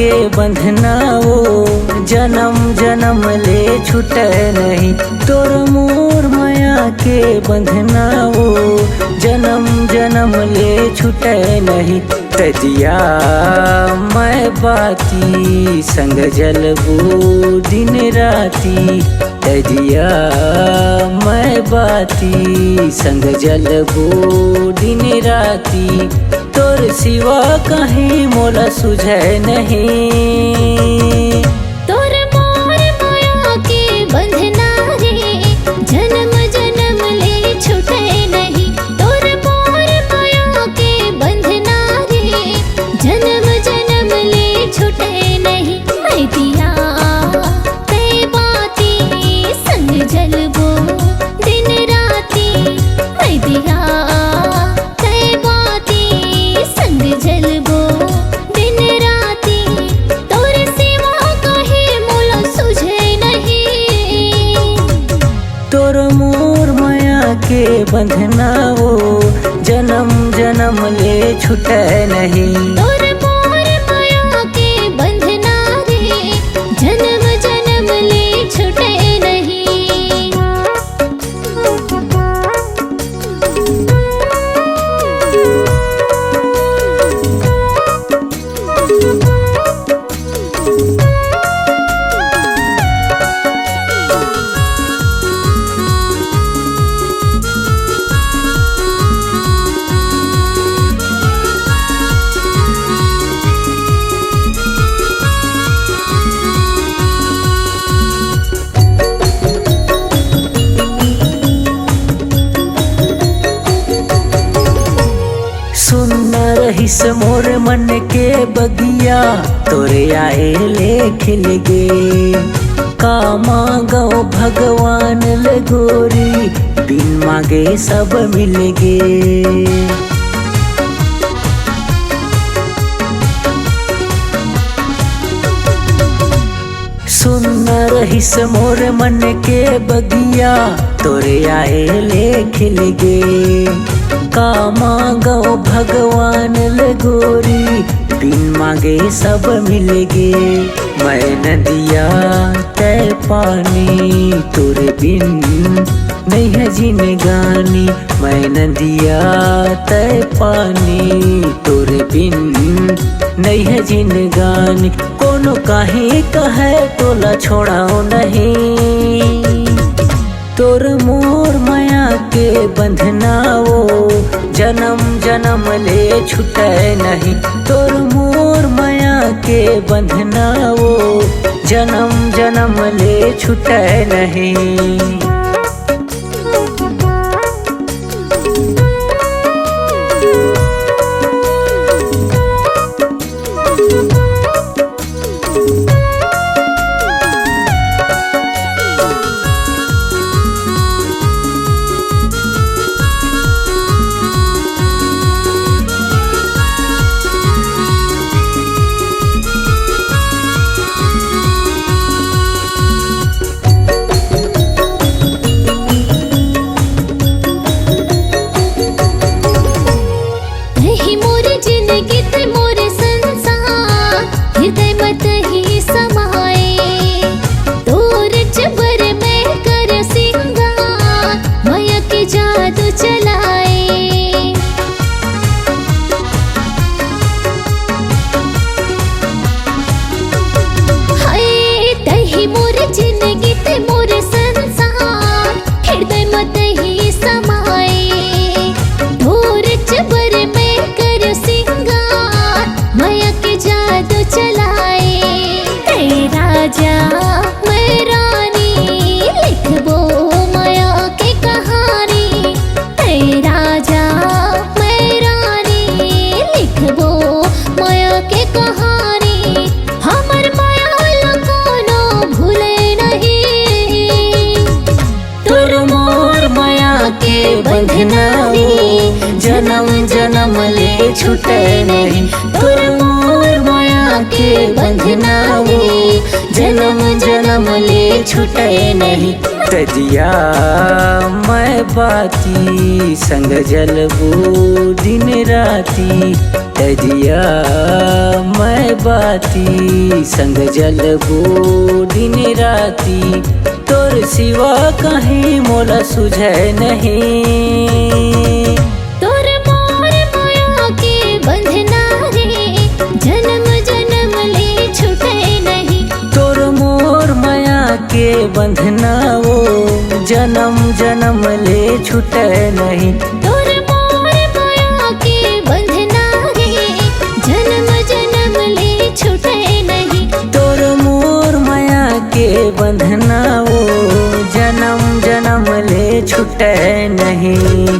के बंधना वो जन्म जन्म ले छूटे नहीं। तोर मोर माया के बंधना वो जन्म जन्म ले छूटे नहीं। तजिया मैं बाती संग जलबू दिन राती। तजिया मैं बाती संग जलबू दिन राती। तोर सिवा कहीं मोला सुझे नहीं। तोर मोर माया के बंधना रे जन्म जन्म ले छूटे नहीं। तोर मोर माया के बंधना रे जन्म जन्म ले छूटे नहीं। मैं दिया ते बाती संग जलबो दिन राती। मैं दिया ते बाती संग जलबो दिन राती। तोर सिवा कहीं मोला सुझे नहीं। तोर मोर माया के बंधना वो जन्म जन्म ले छूटे नहीं। तोर मोर माया के बंधना रे जन्म जन्म ले छूटे नहीं। सुनना रहिस मोर मन के बगिया तोरे आए ले खिल गे। का मांगो भगवान ले गोरी बिन मांगे सब मिल गे। सुनना रहिस मोर मन के बगिया तोरे आए ले खिल गे। का मांगो भगवान ले गोरी बिन मांगे सब मिल गे। मैं नदिया तय पानी तोरे बिन नहीं है जिनगानी। मैं नदिया तय पानी तोरे बिन नहीं है जिनगानी। कोनो काहे कहे तोला छोड़ाओ नहीं। तोर मोर माया के बंधना वो जन्म जन्म ले छूटे नहीं। तोर मोर माया के बंधना वो जन्म जन्म ले छूटे नहीं। बंधना वो जन्म जन्म ले छूटे नहीं। तोर मोर माया के बंधना वो जन्म जन्म ले छूटे नहीं। तजिया मैं बाती संग जलबू दिन राती, तजिया मैं बाती संग जलबू दिन राती, तोर सिवा कहीं मोला सुझे नहीं। तोर मोर माया के बंधना रे जन्म जन्म ले छूटे नहीं। तोर मोर माया के बंधना वो जन्म जन्म ले छूटे नहीं। तोर मोर माया के बंधना रे जन्म जन्म ले छूटे नहीं। तोर मोर माया के बंधना वो जन्म जन्म ले छूटे नहीं।